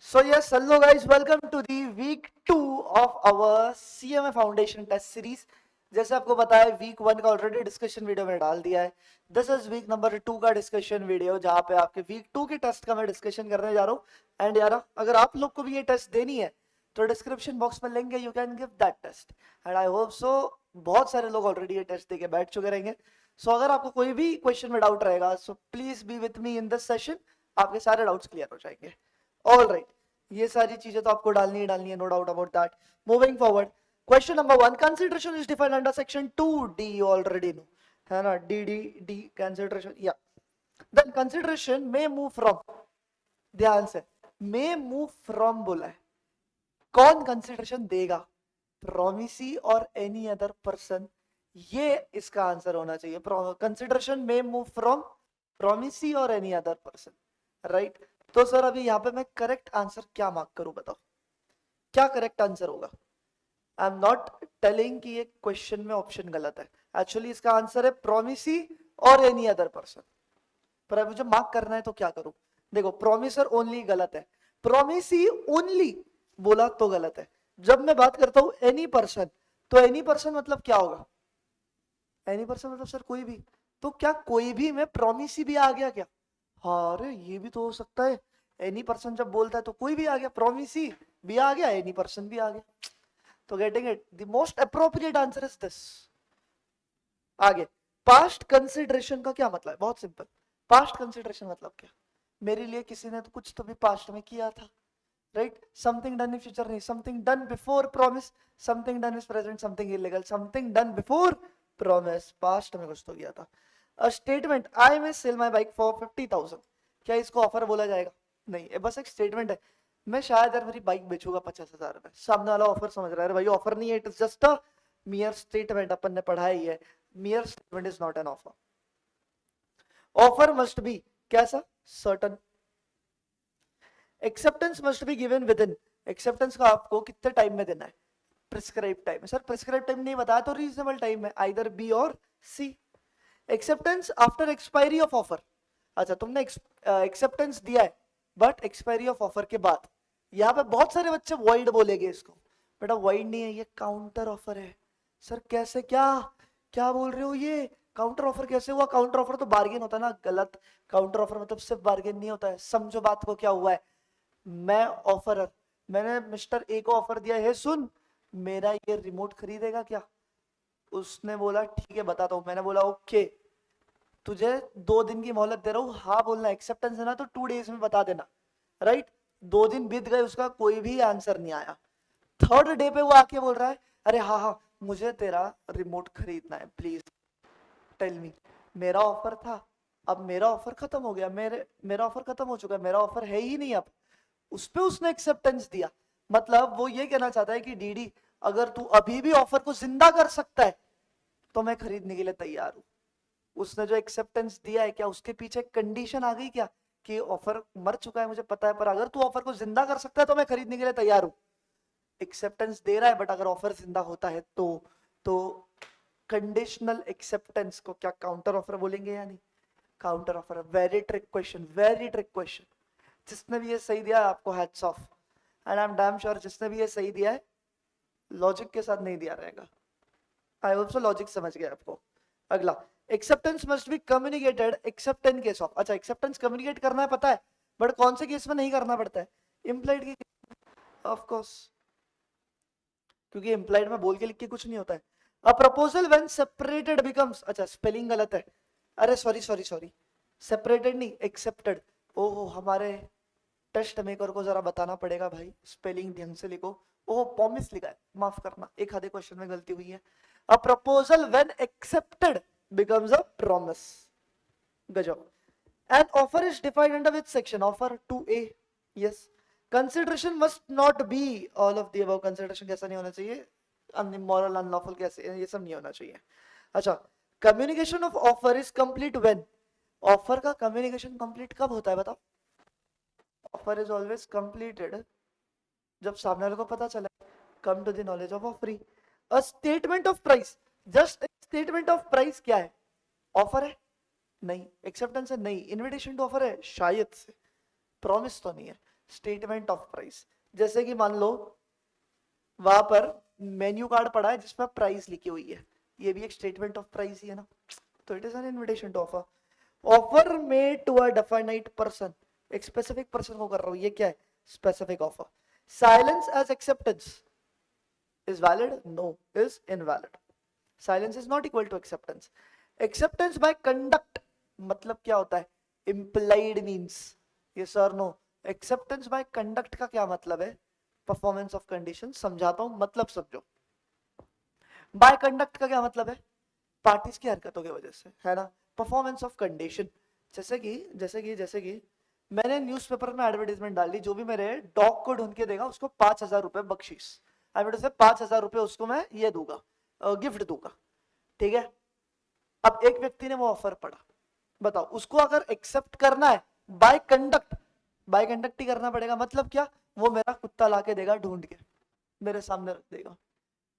So yes, hello guys, welcome to the week 2 of our CMA Foundation Test Series. जैसे आपको पता है week 1 का ऑलरेडी डिस्कशन वीडियो में डाल दिया है. दिस इज वीक नंबर 2 का डिस्कशन वीडियो जहाँ पे आपके वीक 2 के टेस्ट का मैं डिस्कशन करने जा रहा हूँ. एंड यार अगर आप लोग को भी ये टेस्ट देनी है तो डिस्क्रिप्शन बॉक्स में लिंक है, you can give that test. And I hope so बहुत सारे लोग ऑलरेडी ये टेस्ट देके बैठ चुके रहेंगे. सो अगर आपको कोई भी क्वेश्चन में डाउट रहेगा so please be with me in this session. आपके सारे डाउट्स क्लियर हो जाएंगे. ऑल राइट, ये सारी चीजें तो आपको डालनी है, no doubt about that. Moving forward, question number 1, consideration is defined under section 2D. Already know है ना, डी कंसिडरेशन. या then consideration may move from, ध्यान से मे मूव फ्रॉम बोला है. कौन कंसिडरेशन देगा, प्रोमिसी और एनी अदर पर्सन? ये इसका आंसर होना चाहिए. Consideration may move from promisee और एनी अदर पर्सन, राइट. तो सर अभी यहाँ पे मैं करेक्ट आंसर क्या मार्क करूं, बताओ क्या करेक्ट आंसर होगा. आई एम नॉट टेलिंग कि ये क्वेश्चन में ऑप्शन गलत है. एक्चुअली इसका आंसर है प्रोमिसी और एनी अदर पर्सन. पर अब मुझे मार्क करना है तो क्या करूं. देखो प्रोमिसर ओनली गलत है, प्रोमिसी ओनली बोला तो गलत है. जब मैं बात करता हूं एनी पर्सन, तो एनी पर्सन मतलब क्या होगा. एनी पर्सन मतलब सर कोई भी. तो क्या कोई भी में प्रोमिसी भी आ गया क्या. हाँ अरे ये भी तो हो सकता है. एनी पर्सन जब बोलता है तो कोई भी आ गया, प्रोमिसी भी आ गया, एनी पर्सन भी आ गया. तो getting it, the most appropriate answer is this. आगे, पास्ट कंसिडरेशन का क्या मतलब है. बहुत सिंपल. पास्ट कंसिडरेशन मतलब क्या, मेरे लिए किसी ने तो कुछ तो भी पास्ट में किया था, right. Something done in future नहीं, something done before promise, something done is present, something illegal, something done before promise, past में कुछ तो किया था. A statement, I may sell my bike for 50,000, क्या इसको ऑफर बोला जाएगा. नहीं, ये बस एक स्टेटमेंट है. मैं शायद यार मेरी बाइक बेचूंगा 50,000 में, सामने वाला ऑफर समझ रहा है भाई, ऑफर नहीं है, it is just a mere statement. अपन ने पढ़ा ही है, mere statement is not an offer. Offer must be कैसा, certain. Acceptance must be given within, acceptance का आपको कितने टाइम में देना है, prescribe time. Sir prescribe time नहीं बताया तो रीजनेबल टाइम है, either B or C. Acceptance after expiry of offer, अच्छा तुमने एक्सेप्टेंस दिया है बट एक्सपायरी ऑफ ऑफर के बाद. यहाँ पे बहुत सारे बच्चे वॉइड बोलेंगे इसको. बेटा वॉइड नहीं है, ये काउंटर ऑफर है. सर कैसे, क्या क्या बोल रहे हो, ये काउंटर ऑफर कैसे हुआ. काउंटर ऑफर तो बार्गेन होता है ना, गलत. काउंटर ऑफर मतलब सिर्फ बार्गेन नहीं होता है. समझो बात को, क्या हुआ है. मैं ऑफर, मैंने मिस्टर ए को ऑफर दिया है, सुन मेरा ये रिमोट खरीदेगा क्या. उसने बोला ठीक है बताता हूँ. मैंने बोला ओके, तुझे 2 दिन की मोहलत दे रहा हूँ, हाँ बोलना, एक्सेप्टेंस है ना तो 2 डेज में बता देना, राइट. 2 दिन बीत गए, उसका कोई भी आंसर नहीं आया. थर्ड डे पे वो आके बोल रहा है अरे हाँ हाँ मुझे तेरा रिमोट खरीदना है, प्लीज टेल मी. मेरा ऑफर था, अब मेरा ऑफर खत्म हो गया, मेरा ऑफर खत्म हो चुका है, मेरा ऑफर है ही नहीं अब. उस पे उसने एक्सेप्टेंस दिया. मतलब वो ये कहना चाहता है कि डीडी अगर तू अभी भी ऑफर को जिंदा कर सकता है तो मैं खरीदने के लिए तैयार हूं. उसने जो एक्सेप्टेंस दिया है, क्या उसके पीछे कंडीशन आ गई क्या कि ऑफर मर चुका है मुझे पता है, पर अगर तू ऑफर को जिंदा कर सकता है तो मैं खरीदने के लिए तैयार हूं. एक्सेप्टेंस दे रहा है बट अगर ऑफर जिंदा होता है तो कंडीशनल एक्सेप्टेंस को क्या काउंटर ऑफर बोलेंगे या नहीं. Counter offer. Very trick question, very trick question. जिसने भी ये सही दिया है आपको hats off. And I am damn sure जिसने भी ये सही दिया है लॉजिक के साथ नहीं दिया रहेगा. आई होप सो लॉजिक समझ गए आपको. अगला, acceptance must be communicated accept in case of. अच्छा एक्सेप्टेंस कम्युनिकेट करना है पता है, बट कौन से केस में नहीं करना पड़ता है, इम्प्लाइड के, ऑफ कोर्स, क्योंकि इम्प्लाइड में बोल के लिख के कुछ नहीं होता है. A proposal when separated becomes, अच्छा स्पेलिंग गलत है, अरे सॉरी सॉरी सॉरी, सेपरेटेड नहीं एक्सेप्टेड. ओहो हमारे टेस्ट मेकर को जरा बताना पड़ेगा भाई, स्पेलिंग ढंग से लिखो. ओहो पॉमिस लिखा है, माफ करना, एक आधे क्वेश्चन में गलती हुई है. A proposal when accepted becomes a promise. गजब. An offer is defined under which section? Offer 2A. Yes. Consideration must not be all of the above. Consideration कैसा नहीं होना चाहिए, immoral, unlawful कैसे, ये सब नहीं होना चाहिए. अच्छा, communication of offer is complete when? Offer का communication complete कब होता है बताओ. Offer is always completed जब सामने वाले को पता चला. Come to the knowledge of offering. A statement of price, just statement of price क्या है, ऑफर है नहीं, एक्सेप्टेंस है नहीं, इनविटेशन टू ऑफर है शायद से, प्रॉमिस तो नहीं है. Statement of price. जैसे कि मान लो वहां पर मेन्यू कार्ड पड़ा है जिसमें प्राइस लिखी हुई है, ये भी एक स्टेटमेंट ऑफ प्राइस ही है ना, तो it is an invitation to offer. Offer made to a definite person, एक स्पेसिफिक पर्सन को कर रहा हूं, ये क्या है, specific offer. Silence as acceptance is valid, no is invalid. Silence is not equal to acceptance. Acceptance by conduct मतलब क्या होता है, इम्प्लाइड मीन्स यस और नो। एक्सेप्टेंस बाय कंडक्ट का क्या मतलब है, परफॉर्मेंस ऑफ कंडीशन। समझाता हूं, मतलब समझो। बाय कंडक्ट का क्या मतलब है, पार्टीज की हरकतों की वजह से, है ना। परफॉर्मेंस ऑफ कंडीशन, जैसे कि मैंने न्यूज़पेपर में एडवर्टाइजमेंट डाल दी, जो भी मेरे डॉग को ढूंढ के देगा उसको 5,000 रुपए बख्शीश, से 5,000 रुपए उसको मैं ये दूंगा, गिफ्ट दूंगा, ठीक है। अब एक व्यक्ति ने वो ऑफर पढ़ा, बताओ उसको अगर एक्सेप्ट करना है बाय कंडक्ट, बाय कंडक्ट ही करना पड़ेगा। मतलब क्या, वो मेरा कुत्ता लाके देगा ढूंढ के, मेरे सामने रख देगा।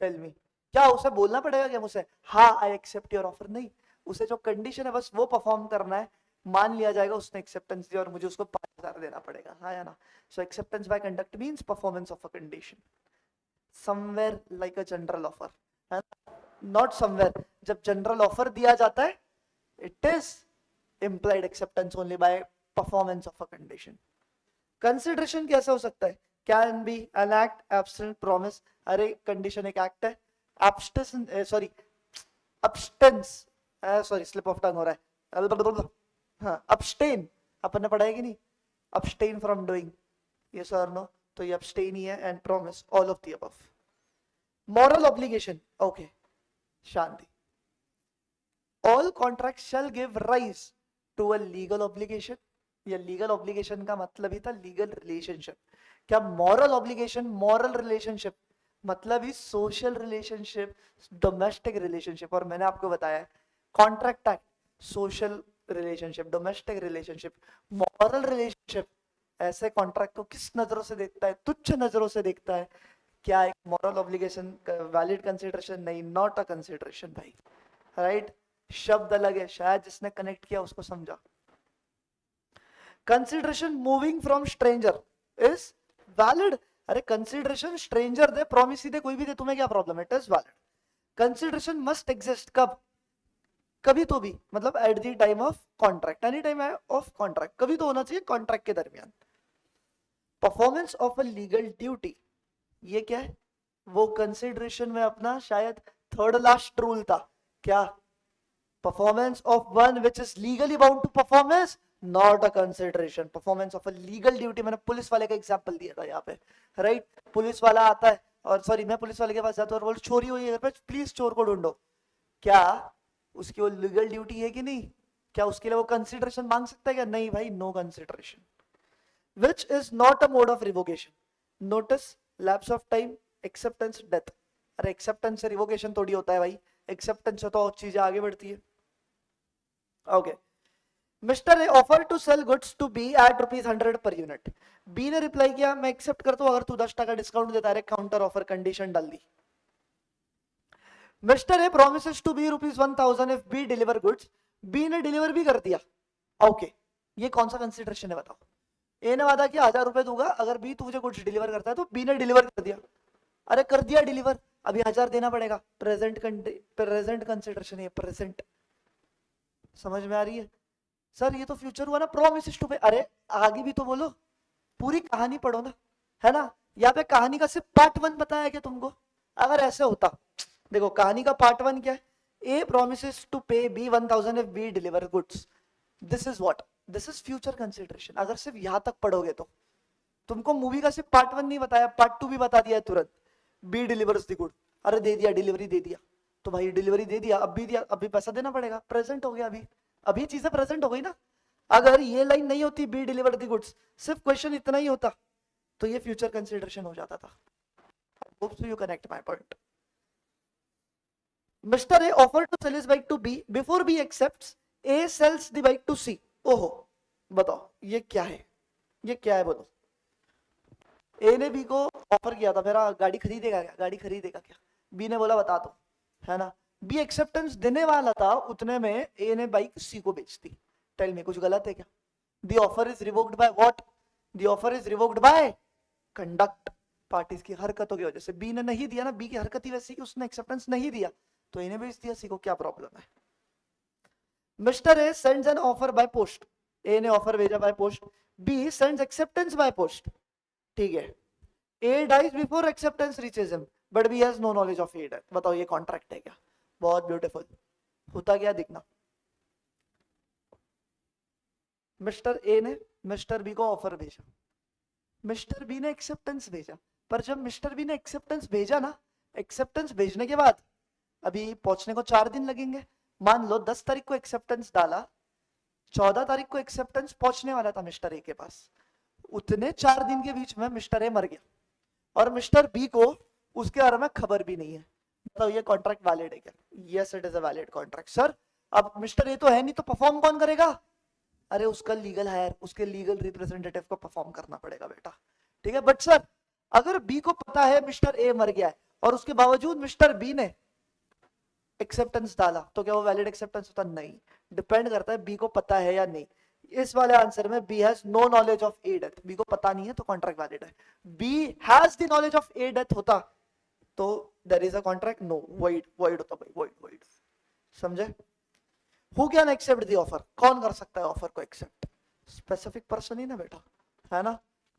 टेल मी, क्या उसे बोलना पड़ेगा क्या मुझसे, हाँ आई एक्सेप्ट योर ऑफर? नहीं, उसे जो कंडीशन है बस वो परफॉर्म करना है, मान लिया जाएगा उसने एक्सेप्टेंस दी और मुझे उसको 5,000 देना पड़ेगा, हाँ या ना। So acceptance by conduct means performance of a condition, somewhere like a general offer, है ना, नॉट समवेयर। जब जनरल ऑफर दिया जाता है it is implied acceptance only by performance of a condition. Consideration कैसे हो सकता है, can be an act, abstinent, promise. अरे कंडीशन एक एक्ट है, abstinence sorry abstinence, sorry slip of tongue हो रहा है, हाँ अब्सटेन, अपन ने पढ़ा है कि नहीं, अब्सटेन फ्रॉम डूइंग, यस और नो, तो ये अब्सटेन ही है, and promise, all of the above. Moral obligation, okay Shanti, all contract shall give rise to a legal obligation. या लीगल ऑब्लिगेशन का मतलब ही था लीगल रिलेशनशिप। क्या मॉरल ऑब्लिगेशन, मॉरल रिलेशनशिप मतलब ही सोशल रिलेशनशिप, डोमेस्टिक रिलेशनशिप। और मैंने आपको बताया contract act, social relationship, domestic relationship, moral relationship. ऐसे कॉन्ट्रैक्ट को किस नजरों से देखता है, तुच्छ नजरों से देखता है। क्या एक मॉरल ऑब्लिगेशन वैलिड कंसिडरेशन? नहीं, नॉट अ कंसिडरेशन भाई, राइट। शब्द अलग है, शायद जिसने कनेक्ट किया उसको समझा। Consideration moving from stranger is valid. अरे कंसिडरेशन स्ट्रेंजर दे, प्रॉमिस दे, कोई भी दे, तुम्हें क्या प्रॉब्लम है, it is valid. Consideration must exist, कब, कभी तो भी, मतलब at the time of contract, any time of contract, कभी तो होना चाहिए कॉन्ट्रैक्ट के दरमियान। Performance of a legal duty, ये क्या है, वो कंसिडरेशन में अपना शायद थर्ड लास्ट रूल था, क्या, performance of one which is legally bound to perform is not a consideration. Performance of a legal duty, मैंने पुलिस वाले का एग्जांपल दिया था यहाँ पे, राइट। पुलिस वाला आता है और सॉरी मैं पुलिस वाले के पास जाता हूँ और बोल चोरी हुई है घर पे, प्लीज चोर को ढूंढो। क्या उसकी वो लीगल ड्यूटी है कि नहीं, क्या उसके लिए वो कंसिडरेशन मांग सकता है क्या, नहीं भाई, no consideration. Which is not a mode of revocation, notice, lapse of time, acceptance, death. अरे एक्सेप्टेंस से रिवोकेशन थोड़ी होता है भाई, एक्सेप्टेंस से तो और चीजें आगे बढ़ती है। Okay, mister A offer to sell goods to be at ₹100 per unit. B ने रिप्लाई किया मैं एक्सेप्ट करता हूं अगर तू 10% डिस्काउंट देता है, काउंटर ऑफर कंडीशन डाल दी। Mister A promises to B ₹1,000 if B deliver goods. B ने डिलीवर भी कर दिया, ओके ये कौन सा कंसिडरेशन है बताओ। ए ने वादा किया 1,000 रुपए दूंगा अगर बी तुझे कुछ डिलीवर करता है, तो बी ने डिलीवर कर दिया। अरे कर दिया डिलीवर, अभी 1,000 देना पड़ेगा, प्रेजेंट कंसिडरेशन है, प्रेजेंट। समझ में आ रही है सर, ये तो फ्यूचर हुआ ना, प्रॉमिसेस टू पे। अरे आगे भी तो बोलो, पूरी कहानी पढ़ो ना, है ना। यहाँ पे कहानी का सिर्फ पार्ट 1 बताया क्या तुमको, अगर ऐसे होता, देखो कहानी का पार्ट 1 क्या है, A promises to pay B 1,000 if B deliver goods, this is what, this is future consideration. अगर सिर्फ यहां तक पढ़ोगे तो तुमको मूवी का सिर्फ पार्ट 1 नहीं बताया, पार्ट 2 भी बता दिया है तुरंत। बी डिलीवर्स द गुड, अरे दे दिया, डिलीवरी दे दिया, तो भाई डिलीवरी दे दिया, अब भी दिया, अभी पैसा देना पड़ेगा, प्रेजेंट हो गया, अभी अभी चीजें प्रेजेंट हो गई ना। अगर ये लाइन नहीं होती बी डिलीवर द गुड्स, सिर्फ क्वेश्चन इतना ही होता, तो ये फ्यूचर कंसिडरेशन हो जाता था। Hope so you connect my point. Mister A offer to sell his bike to B, before B accepts, A sells the bike to C. ओहो, बताओ ये क्या है, ये क्या है बोलो। ए ने बी को ऑफर किया था मेरा गाड़ी खरीदेगा क्या, गाड़ी खरीदेगा क्या, बी ने बोला बता दो, है ना। बी एक्सेप्टेंस देने वाला था, उतने में ए ने बाइक सी को बेच दी। टेल मी कुछ गलत है क्या, the offer is revoked by what, the offer is revoked by conduct, parties की हरकतों की वजह से। बी ने नहीं दिया ना, बी की हरकत ही वैसी कि उसने एक्सेप्टेंस नहीं दिया, तो इन्हें भेज दिया, सी को क्या प्रॉब्लम है। Mister A sends an offer by post, A ने ऑफर भेजा by post, B sends acceptance by post, ठीक है। A dies before acceptance reaches him but B has no knowledge of A death. बताओ ये contract है क्या? बहुत beautiful. होता क्या दिखना, मिस्टर ए ने मिस्टर बी को ऑफर भेजा, मिस्टर बी ने एक्सेप्टेंस भेजा, पर जब मिस्टर बी ने एक्सेप्टेंस भेजा ना, एक्सेप्टेंस भेजने के बाद अभी पहुंचने को 4 दिन लगेंगे। मान लो 10 तारीख को एक्सेप्टेंस डाला, 14 तारीख को एक्सेप्टेंस पहुंचने वाला था मिस्टर ए के पास, उतने 4 दिन के बीच में मिस्टर ए मर गया और मिस्टर बी को उसके बारे में खबर भी नहीं है। बताओ ये कॉन्ट्रैक्ट वैलिड है क्या? Yes it is a valid contract sir. अब मिस्टर ए तो है नहीं, तो परफॉर्म कौन करेगा? अरे उसका लीगल हायर, उसके लीगल रिप्रेजेंटेटिव को परफॉर्म करना पड़ेगा बेटा, ठीक है। बट सर अगर बी को पता है मिस्टर ए मर गया है और उसके बावजूद मिस्टर बी ने एक्सेप्टेंस डाला, तो क्या वो वैलिड एक्सेप्टेंस होता? नहीं, डिपेंड करता है बी को पता है या नहीं। इस वाले आंसर में B has no knowledge of A death, B को पता नहीं है तो कॉन्ट्रैक्ट वैलिड है। B has the knowledge of A death होता तो there is a contract, no void, void होता भाई, वॉइड वॉइड। समझे? Who can accept the offer, कौन कर सकता है ऑफर को एक्सेप्ट? स्पेसिफिक पर्सन ही ना बेटा, है ना।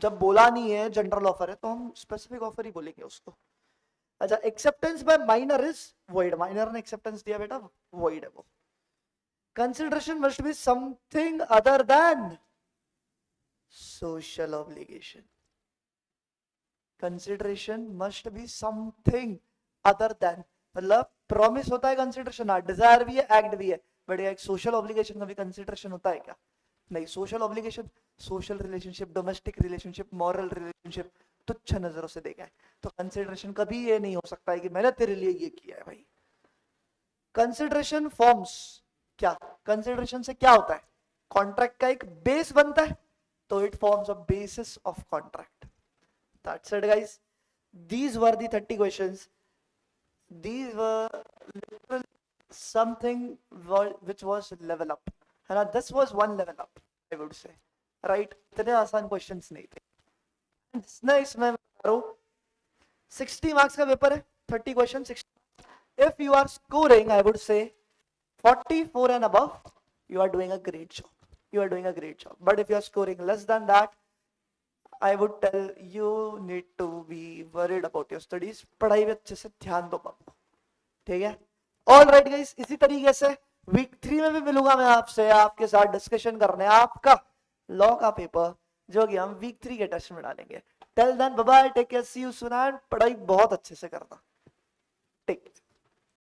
जब बोला नहीं है जनरल ऑफर है तो हम स्पेसिफिक ऑफर ही बोलेंगे उसको। अच्छा, acceptance bye minor is void, minor ने एक्सेप्टेंस दिया बेटा, वॉइड है वो। Consideration must be something other than social obligation, consideration must be something other than, मतलब प्रॉमिस होता है कंसिडरेशन, डिजायर भी है, एक्ट भी है, बट एक सोशल ऑब्लिगेशन का भी कंसिडरेशन होता है क्या? नहीं। Social obligation social relationship, domestic relationship, moral relationship तुच्छ नजरों से देखा है, तो कंसिडरेशन कभी ये नहीं हो सकता है कि मैंने तेरे लिए ये किया है भाई। कंसिडरेशन फॉर्म्स क्या, कंसिडरेशन से क्या होता है? कॉन्ट्रैक्ट का एक बेस बनता है, तो it forms a basis of contract. That's it guys, these were the 30 questions. These were literally something which was level up, है ना। this was one level up I would say, right? इतने आसान questions नहीं थे। जिसने इसमें 60 marks का paper है, 30 question 60। if you are scoring I would say 44 and above, you are doing a great job, you are doing a great job. but if you are scoring less than that, I would tell you need to be worried about your studies. पढ़ाई में अच्छे से ध्यान दो बाबू, ठीक है। All right guys, इसी तरीके से वीक 3 में भी मिलूंगा मैं आपसे, आपके साथ डिस्कशन करने आपका लॉ का पेपर, जो कि हम वीक 3 के टेस्ट में डालेंगे। Till then bye bye, take care, see you soon, and पढ़ाई बहुत अच्छे से करना, टेक।